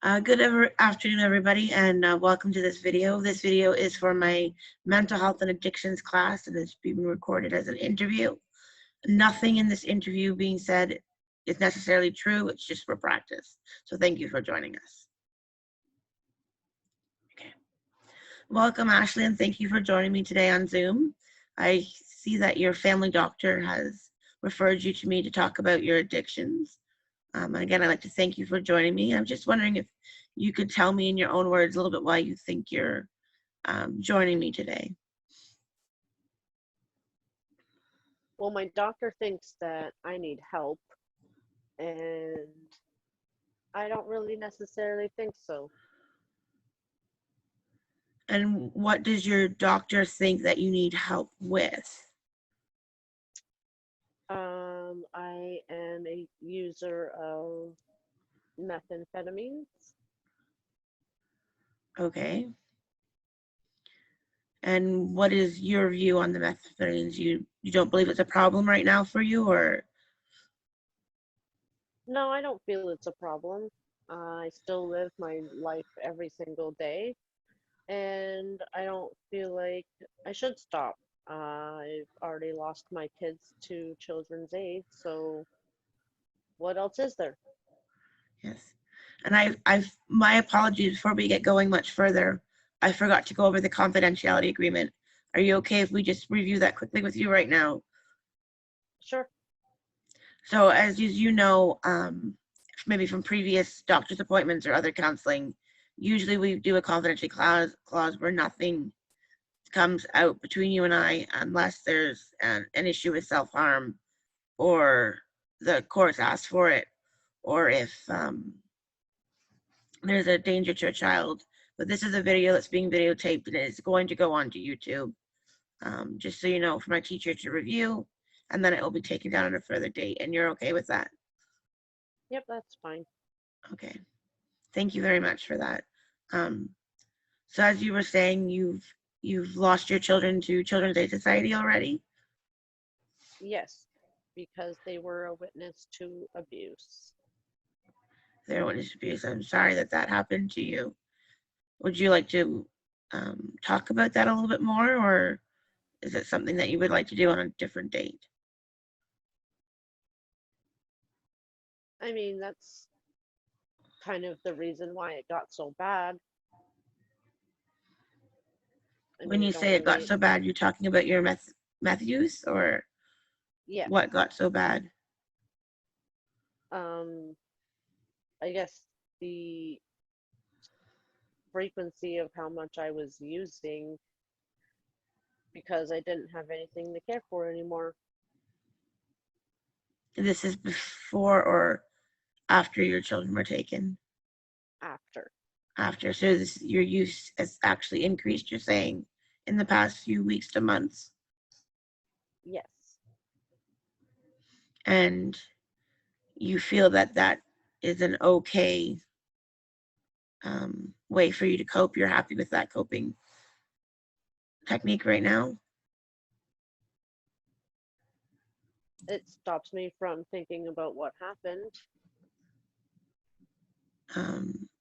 Afternoon, everybody, and welcome to this video. This video is for my mental health and addictions class, and it's being recorded as an interview. Nothing in this interview being said is necessarily true. It's just for practice. So thank you for joining us. Okay. Welcome, Ashley, and thank you for joining me today on Zoom. I see that your family doctor has referred you to me to talk about your addictions. And again, I'd like to thank you for joining me. I'm just wondering if you could tell me in your own words a little bit why you think you're joining me today. Well, my doctor thinks that I need help, and I don't really necessarily think so. And what does your doctor think that you need help with? I am a user of methamphetamines. Okay. And what is your view on the methamphetamines? You don't believe it's a problem right now for you, or? No, I don't feel it's a problem. I still live my life every single day, and I don't feel like I should stop. I've already lost my kids to children's aid, so what else is there? Yes. And my apologies before we get going much further. I forgot to go over the confidentiality agreement. Are you okay if we just review that quickly with you right now? Sure. So as you know, maybe from previous doctor's appointments or other counseling, usually we do a confidentiality clause where nothing comes out between you and I unless there's an issue with self-harm or the courts ask for it, or if there's a danger to a child. But this is a video that's being videotaped and it's going to go onto YouTube. Just so you know, for my teacher to review, and then it will be taken down at a further date. And you're okay with that? Yep, that's fine. Okay. Thank you very much for that. Um, so as you were saying, you've lost your children to Children's Aid Society already? Yes, because they were a witness to abuse. They're witness abuse. I'm sorry that that happened to you. Would you like to talk about that a little bit more, or is it something that you would like to do on a different date? I mean, that's kind of the reason why it got so bad. I When mean, I you don't say it got really, so bad, you're talking about your meth use, or yes. what got so bad? Um, I guess the frequency of how much I was using because I didn't have anything to care for anymore. This is before or after your children were taken? After. After. So your use has actually increased, you're saying, in the past few weeks to months. Yes. And you feel that that is an okay way for you to cope. You're happy with that coping technique right now? It stops me from thinking about what happened.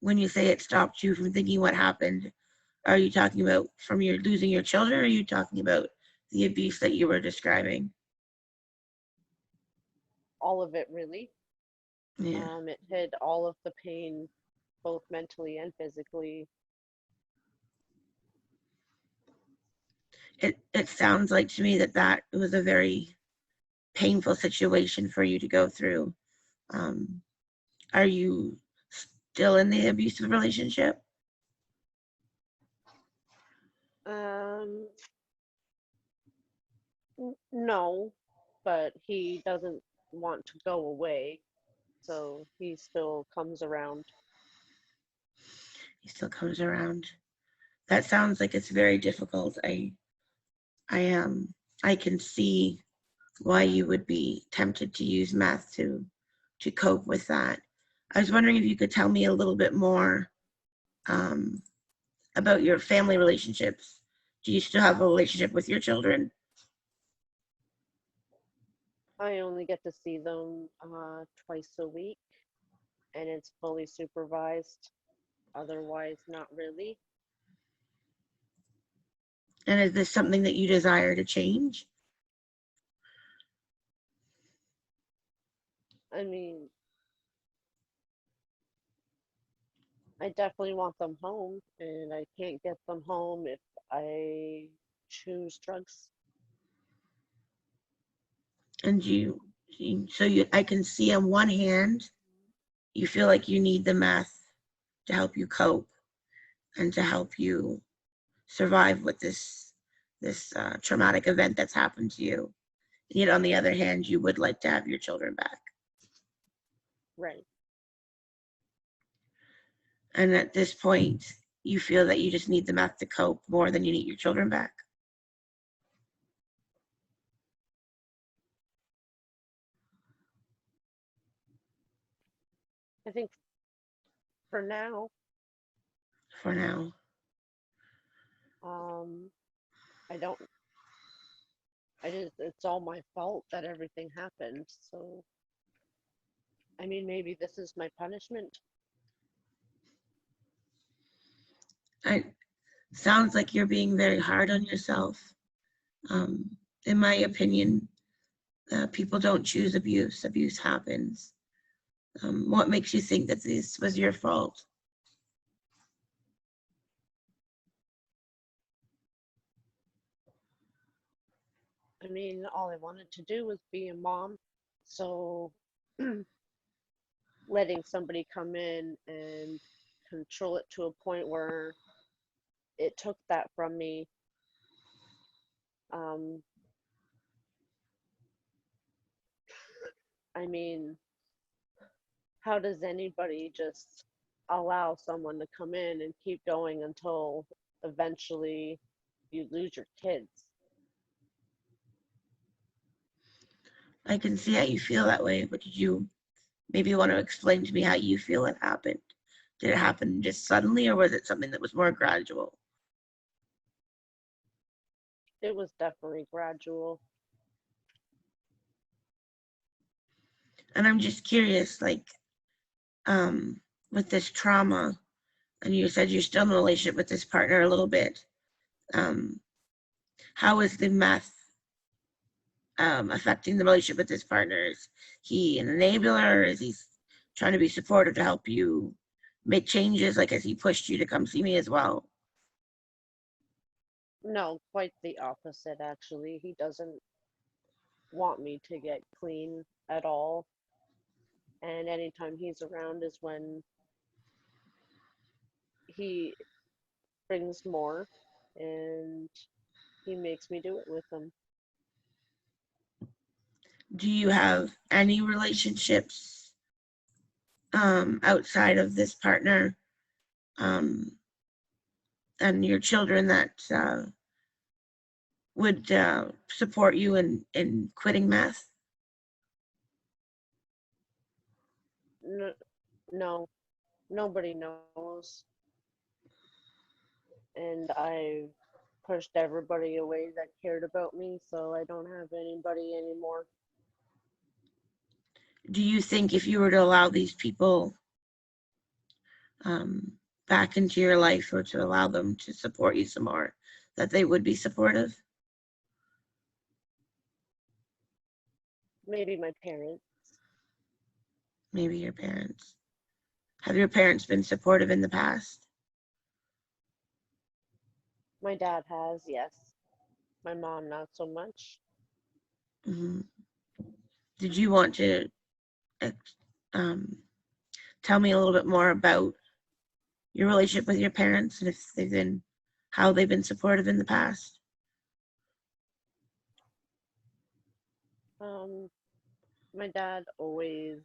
When you say it stopped you from thinking what happened, are you talking about from your losing your children, or are you talking about the abuse that you were describing? All of it, really. Yeah. It hid all of the pain, both mentally and physically. It sounds like to me that that was a very painful situation for you to go through. Um, are you still in the abusive relationship? Um, no, but he doesn't want to go away, so he still comes around. He still comes around. That sounds like it's very difficult. I am. I can see why you would be tempted to use meth to cope with that. I was wondering if you could tell me a little bit more um, about your family relationships. Do you still have a relationship with your children? I only get to see them twice a week, and it's fully supervised. otherwise, not really. And is this something that you desire to change? I mean, I definitely want them home, and I can't get them home if I choose drugs. And I can see on one hand, you feel like you need the meth to help you cope and to help you survive with this traumatic event that's happened to you. Yet on the other hand, you would like to have your children back. Right. And at this point, you feel that you just need the meth to cope more than you need your children back. I think for now, For now. um, I don't, it's all my fault that everything happened. So, I mean, maybe this is my punishment. It sounds like you're being very hard on yourself. In my opinion, people don't choose abuse. Abuse happens. What makes you think that this was your fault? I mean, all I wanted to do was be a mom. So, letting somebody come in and control it to a point where it took that from me. Um, I mean, how does anybody just allow someone to come in and keep going until eventually you lose your kids? I can see how you feel that way, but did you maybe want to explain to me how you feel it happened? Did it happen just suddenly, or was it something that was more gradual? It was definitely gradual. And I'm just curious, like, with this trauma, and you said you're still in a relationship with this partner a little bit. Um, how is the meth affecting the relationship with his partner? Is he an enabler? Is he trying to be supportive to help you make changes? Like, has he pushed you to come see me as well? No, quite the opposite, actually. He doesn't want me to get clean at all. And anytime he's around is when he brings more and he makes me do it with him. Do you have any relationships outside of this partner um, and your children that would support you in quitting meth? No, no, nobody knows. And I pushed everybody away that cared about me, so I don't have anybody anymore. Do you think if you were to allow these people um, back into your life, or to allow them to support you some more, that they would be supportive? Maybe my parents. Maybe your parents. Have your parents been supportive in the past? My dad has, yes. My mom, not so much. Mhm. Did you want to um, tell me a little bit more about your relationship with your parents, and if they've been, how they've been supportive in the past? Um, my dad always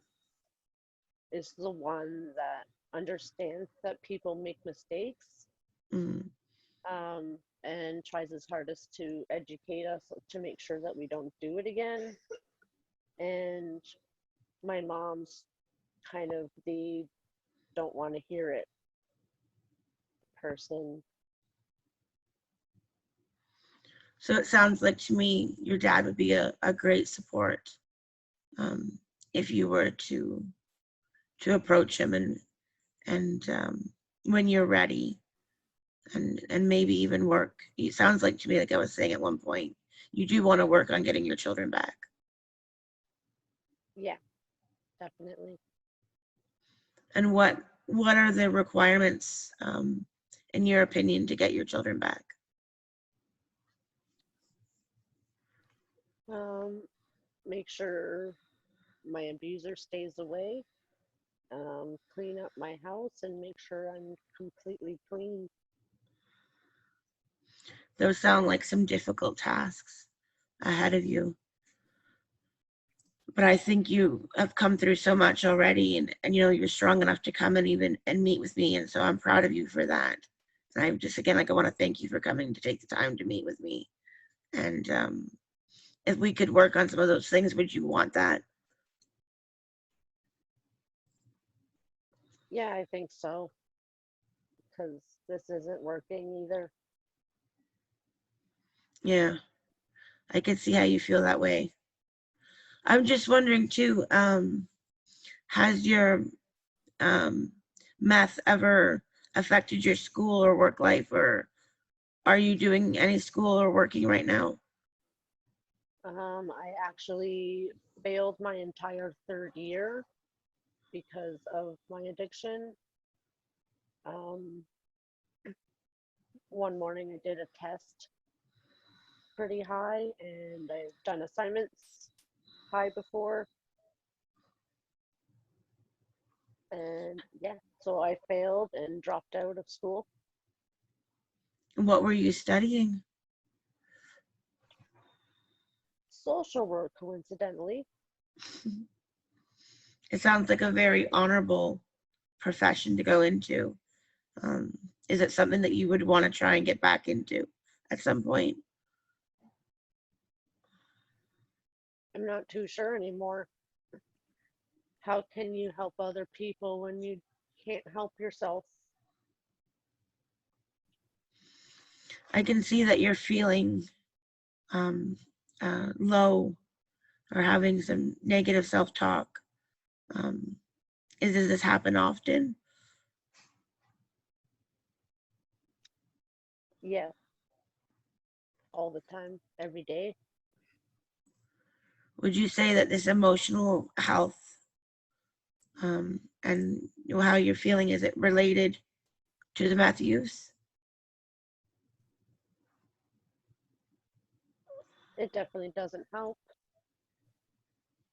is the one that understands that people make mistakes, Mm. and tries his hardest to educate us to make sure that we don't do it again. And my mom's kind of the don't want to hear it person. So it sounds like to me your dad would be a great support um, if you were to approach him and when you're ready, and maybe even work. It sounds like to me, like I was saying at one point, you do want to work on getting your children back. Yeah, definitely. And what are the requirements, in your opinion, to get your children back? Um, Make sure my abuser stays away. Clean up my house and make sure I'm completely clean. Those sound like some difficult tasks ahead of you. But I think you have come through so much already, and you're strong enough to come and even and meet with me. And so I'm proud of you for that. And I'm just, again, like, I want to thank you for coming to take the time to meet with me. And if we could work on some of those things, would you want that? Yeah, I think so, because this isn't working either. Yeah, I can see how you feel that way. I'm just wondering too, has your um, meth ever affected your school or work life, or are you doing any school or working right now? I actually failed my entire third year because of my addiction. Um, one morning I did a test pretty high, and I've done assignments high before. And yeah, so I failed and dropped out of school. What were you studying? Social work, coincidentally. It sounds like a very honorable profession to go into. Um, is it something that you would want to try and get back into at some point? I'm not too sure anymore. How can you help other people when you can't help yourself? I can see that you're feeling um, low or having some negative self-talk. Um, does this happen often? Yeah, all the time, every day. Would you say that this emotional health, and how you're feeling, is it related to the meth use? It definitely doesn't help.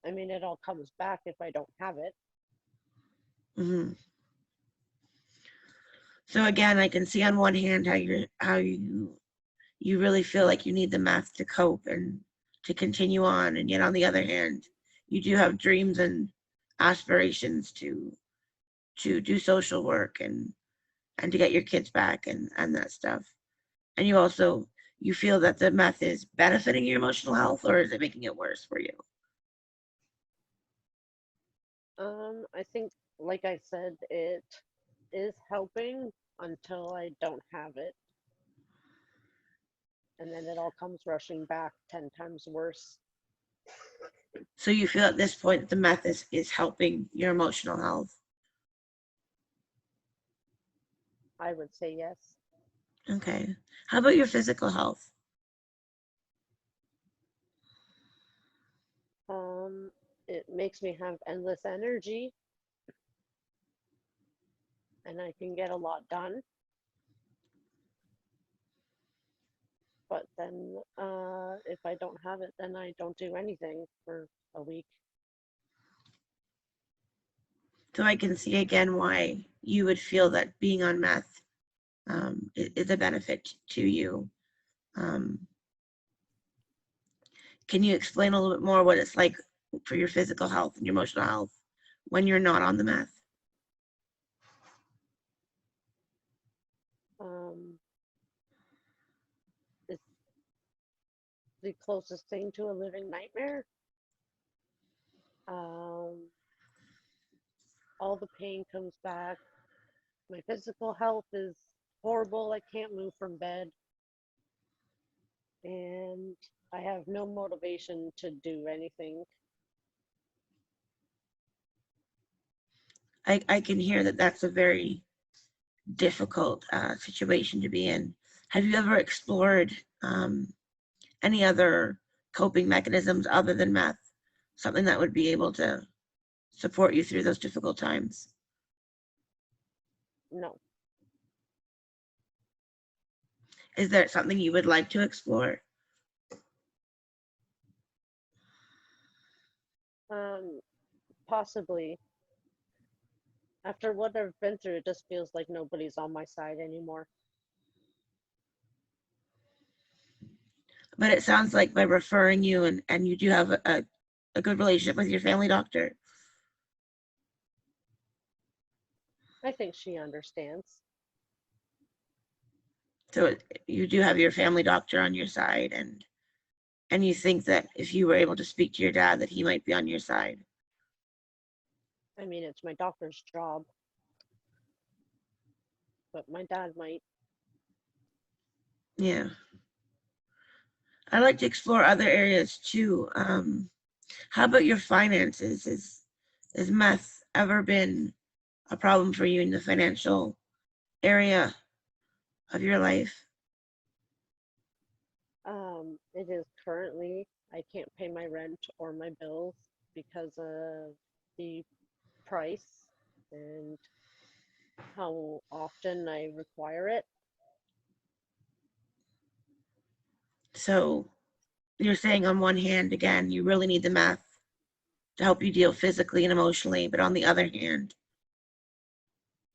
I mean, it all comes back if I don't have it. Hmm. So again, I can see on one hand how you really feel like you need the meth to cope and to continue on, and yet on the other hand, you do have dreams and aspirations to do social work and to get your kids back and that stuff. And you feel that the meth is benefiting your emotional health, or is it making it worse for you? I think, like I said, it is helping until I don't have it. And then it all comes rushing back 10 times worse. So you feel at this point that the meth is helping your emotional health? I would say yes. Okay. How about your physical health? Um, it makes me have endless energy and I can get a lot done. But then if I don't have it, then I don't do anything for a week. So I can see again why you would feel that being on meth, is a benefit to you. Um, can you explain a little bit more what it's like for your physical health and your emotional health when you're not on the meth? Um, it's the closest thing to a living nightmare. Um, all the pain comes back. My physical health is horrible. I can't move from bed, and I have no motivation to do anything. I can hear that that's a very difficult situation to be in. Have you ever explored any other coping mechanisms other than meth? Something that would be able to support you through those difficult times? No. Is there something you would like to explore? Possibly. After what I've been through, it just feels like nobody's on my side anymore. But it sounds like by referring you and you do have a good relationship with your family doctor. I think she understands. So you do have your family doctor on your side, and you think that if you were able to speak to your dad, that he might be on your side. I mean, it's my doctor's job, but my dad might. Yeah. I like to explore other areas too. How about your finances? Is meth ever been a problem for you in the financial area of your life? It is currently, I can't pay my rent or my bills because of the price and how often I require it. So you're saying on one hand, again, you really need the meth to help you deal physically and emotionally, but on the other hand,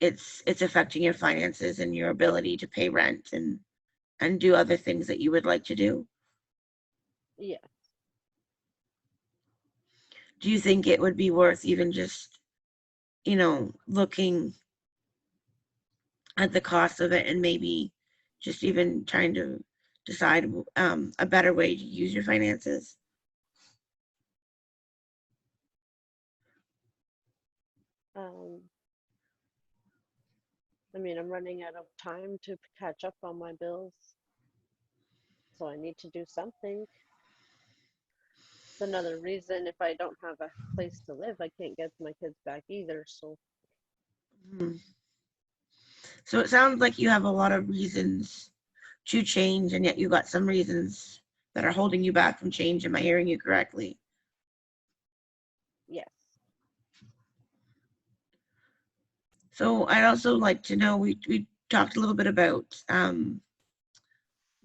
it's affecting your finances and your ability to pay rent and do other things that you would like to do. Yeah. Do you think it would be worth even just, looking at the cost of it and maybe just even trying to decide a better way to use your finances? Um, I mean, I'm running out of time to catch up on my bills, so I need to do something. It's another reason if I don't have a place to live, I can't get my kids back either. So, Hmm. So it sounds like you have a lot of reasons to change, and yet you got some reasons that are holding you back from change. Am I hearing you correctly? yes. So I'd also like to know, we talked a little bit about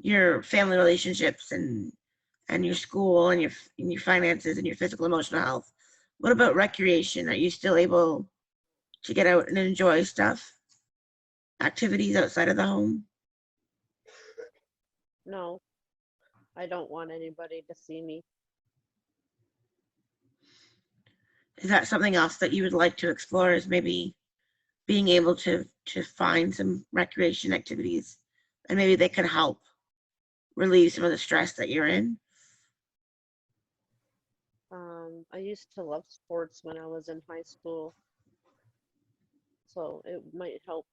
your family relationships and your school and your finances and your physical emotional health. What about recreation? Are you still able to get out and enjoy stuff, activities outside of the home? No, I don't want anybody to see me. Is that something else that you would like to explore, is maybe being able to find some recreation activities and maybe they can help relieve some of the stress that you're in? I used to love sports when I was in high school, so it might help.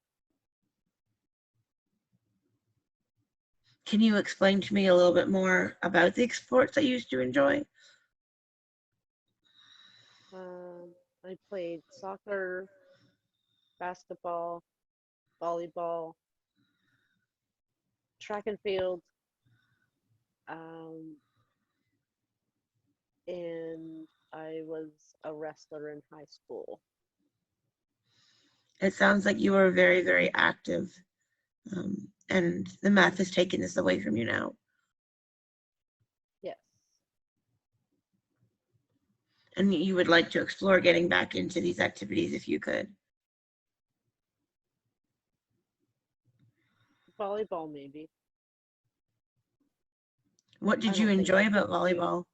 Can you explain to me a little bit more about the sports that you used to enjoy? I played soccer, basketball, volleyball, track and field, um, and I was a wrestler in high school. It sounds like you were very, very active, and the math has taken this away from you now. Yes. And you would like to explore getting back into these activities if you could. Volleyball, maybe. What I did you don't think enjoy I about could do. volleyball?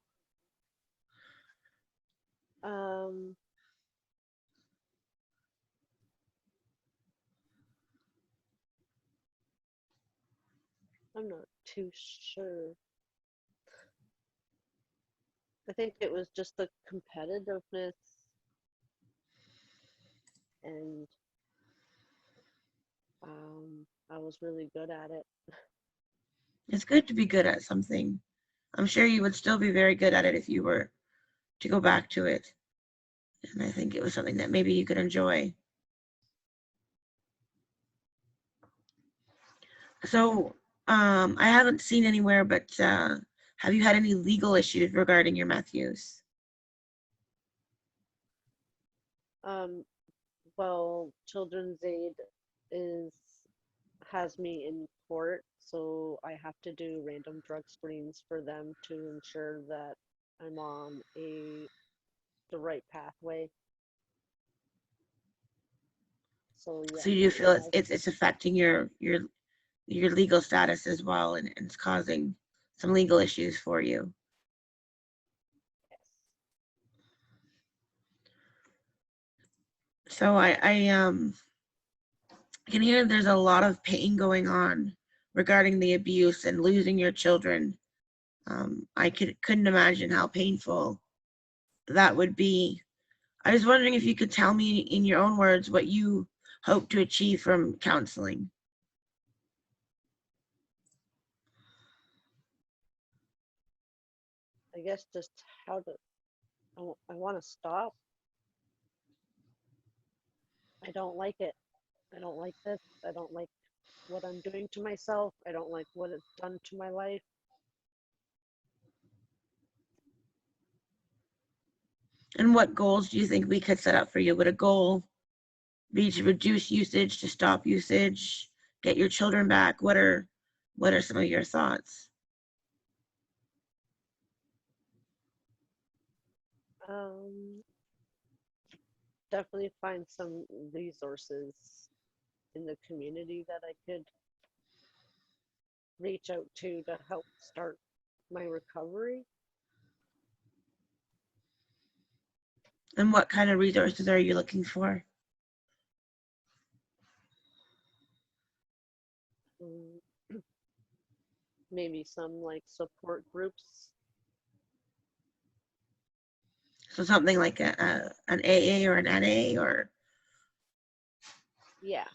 Um, I'm not too sure. I think it was just the competitiveness and I was really good at it. It's good to be good at something. I'm sure you would still be very good at it if you were to go back to it. And I think it was something that maybe you could enjoy. So, I haven't seen anywhere, but have you had any legal issues regarding your meth use? Um, well, Children's Aid is has me in court, so I have to do random drug screens for them to ensure that I'm on the right pathway. So So yes, you feel it it's has. it's affecting your legal status as well, and it's causing some legal issues for you. Yes. So I can hear there's a lot of pain going on regarding the abuse and losing your children. I couldn't imagine how painful that would be. I was wondering if you could tell me in your own words what you hope to achieve from counseling. I guess just how to. I want to stop. I don't like it. I don't like this. I don't like what I'm doing to myself. I don't like what it's done to my life. And what goals do you think we could set up for you? Would a goal be to reduce usage, to stop usage, get your children back? What are some of your thoughts? Um, Definitely find some resources in the community that I could reach out to help start my recovery. And what kind of resources are you looking for? Mm, Maybe some like support groups. So something like an AA or an NA or, Yeah.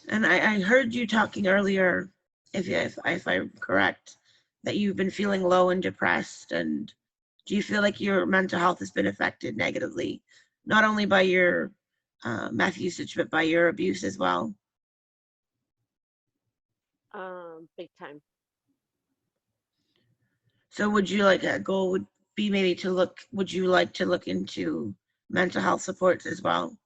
and I heard you talking earlier, if I'm correct, that you've been feeling low and depressed. And do you feel like your mental health has been affected negatively, not only by your meth usage, but by your abuse as well? Big time. So would you like a goal would be maybe to look, would you like to look into mental health supports as well?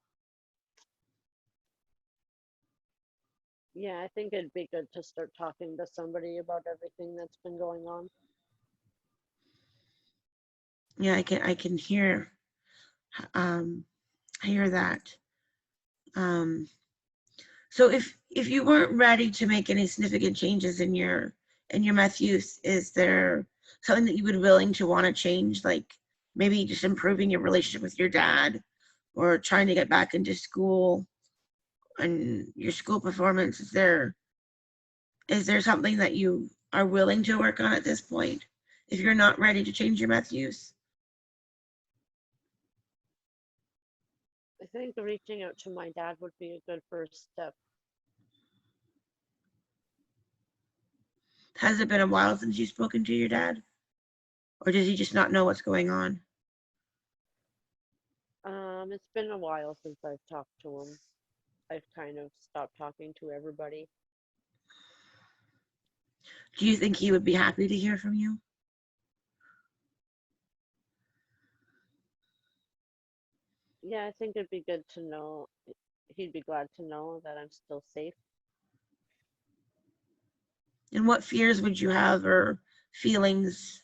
Yeah, I think it'd be good to start talking to somebody about everything that's been going on. Yeah, I can um hear that. Um so if you weren't ready to make any significant changes in your meth use, is there something that you would willing to want to change, like maybe just improving your relationship with your dad or trying to get back into school and your school performance? Is there something that you are willing to work on at this point if you're not ready to change your meth use? I think reaching out to my dad would be a good first step. Has it been a while since you've spoken to your dad? Or does he just not know what's going on? It's been a while since I've talked to him. I've kind of stopped talking to everybody. Do you think he would be happy to hear from you? Yeah, I think it'd be good to know. He'd be glad to know that I'm still safe. And what fears would you have or feelings?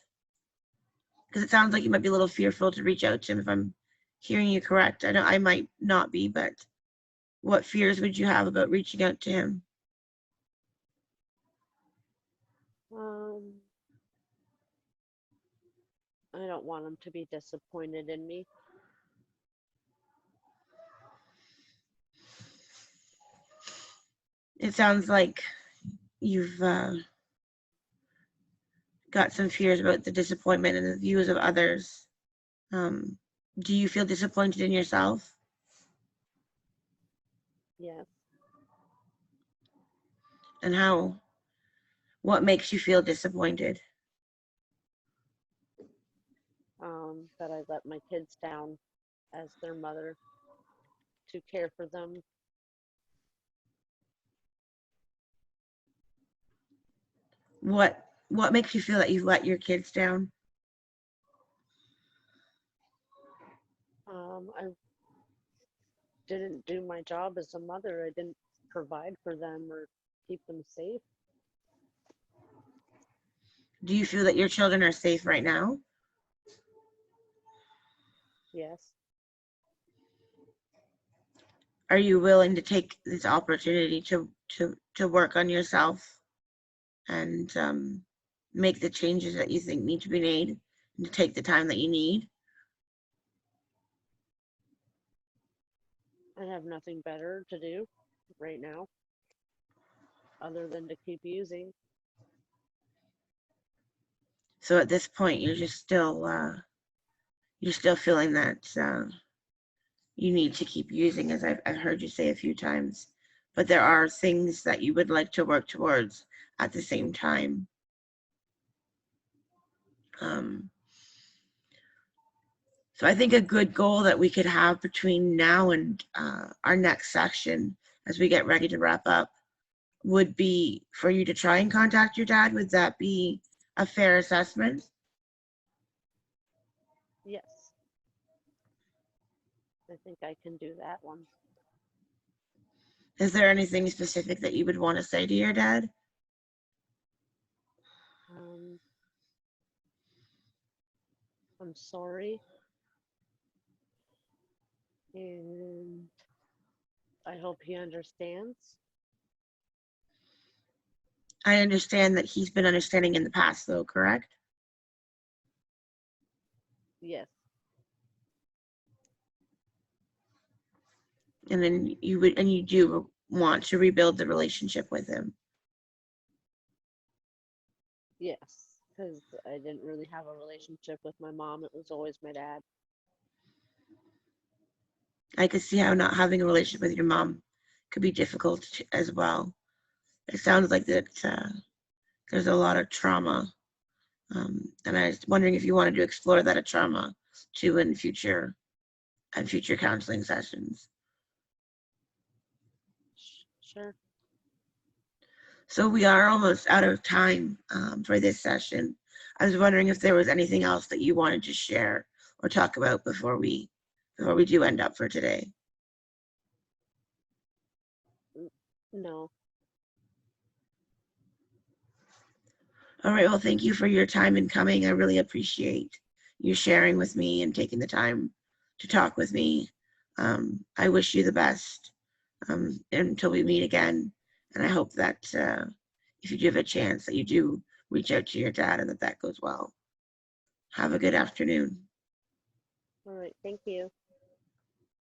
Because it sounds like you might be a little fearful to reach out to him if I'm hearing you correct. I know I might not be, but what fears would you have about reaching out to him? Um, I don't want him to be disappointed in me. It sounds like you've got some fears about the disappointment and the views of others. Um, do you feel disappointed in yourself? Yes. And what makes you feel disappointed? That I let my kids down as their mother to care for them. What makes you feel that you've let your kids down? I didn't do my job as a mother. I didn't provide for them or keep them safe. Do you feel that your children are safe right now? Yes. Are you willing to take this opportunity to work on yourself and make the changes that you think need to be made and to take the time that you need? I have nothing better to do right now other than to keep using. So at this point, you're still feeling that you need to keep using, as I've heard you say a few times, but there are things that you would like to work towards at the same time. So I think a good goal that we could have between now and our next session, as we get ready to wrap up, would be for you to try and contact your dad. Would that be a fair assessment? Yes. I think I can do that one. Is there anything specific that you would want to say to your dad? I'm sorry. And I hope he understands. I understand that he's been understanding in the past, though, correct? Yes. And then you do want to rebuild the relationship with him. Yes. Because I didn't really have a relationship with my mom. It was always my dad. I could see how not having a relationship with your mom could be difficult as well. It sounds like that there's a lot of trauma, and I was wondering if you wanted to explore that trauma too in future counseling sessions. Sure. So we are almost out of time for this session. I was wondering if there was anything else that you wanted to share or talk about before we do end up for today. No. All right, well, thank you for your time in coming. I really appreciate you sharing with me and taking the time to talk with me. I wish you the best until we meet again. And I hope that if you do have a chance, that you do reach out to your dad and that goes well. Have a good afternoon. All right. Thank you.